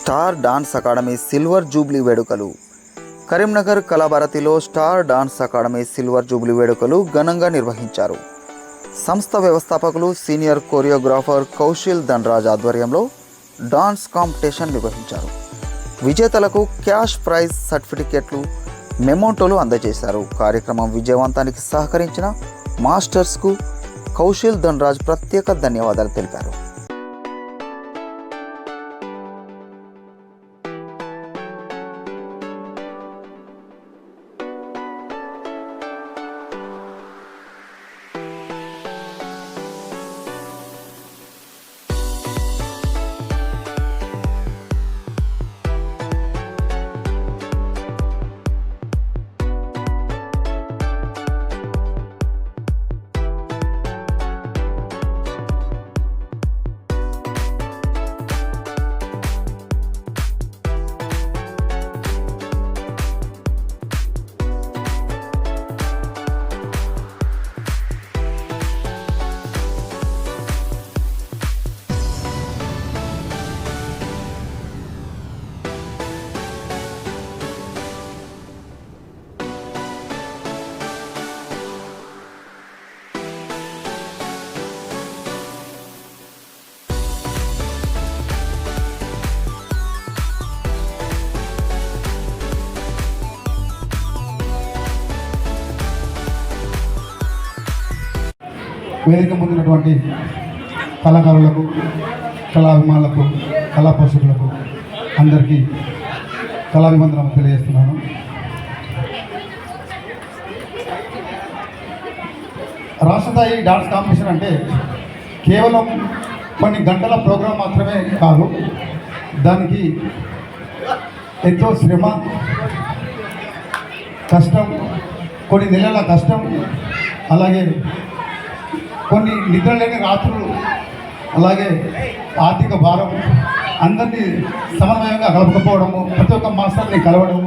Star dance academy silver jubilee వేడుకలు. కరీంనగర్ కళాభారతిలో star dance academy silver jubilee వేడుకలు ఘనంగా నిర్వహించారు. సంస్థ వ్యవస్థాపకులు సీనియర్ కొరియోగ్రాఫర్ కౌశల్ ధనరాజ్ ఆధ్వర్యంలో డాన్స్ కాంపిటీషన్ నిర్వహించారు. విజేతలకు క్యాష్ ప్రైజ్, సర్టిఫికెట్లు, మెమోంటోలు అందజేశారు. కార్యక్రమం విజయవంతానికి సహకరించిన మాస్టర్స్కు కౌశల్ ధనరాజ్ ప్రత్యేక ధన్యవాదాలు తెలిపారు. వేదిక ముందున్నటువంటి కళాకారులకు, కళాభిమానులకు, కళా పోషకులకు అందరికీ కళాభివందనం తెలియజేస్తున్నాను. రాష్ట్ర స్థాయి డాన్స్ కాంపిటీషన్ అంటే కేవలం కొన్ని గంటల ప్రోగ్రాం మాత్రమే కాదు, దానికి ఎంతో శ్రమ, కష్టం, కొన్ని నెలల కష్టం, అలాగే కొన్ని నిద్రలేని రాత్రులు, అలాగే ఆర్థిక భారం, అందరినీ సమన్వయంగా కలపకపోవడము, ప్రతి ఒక్క మాస్టర్ని కలవడము,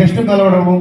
గెస్టు కలవడము,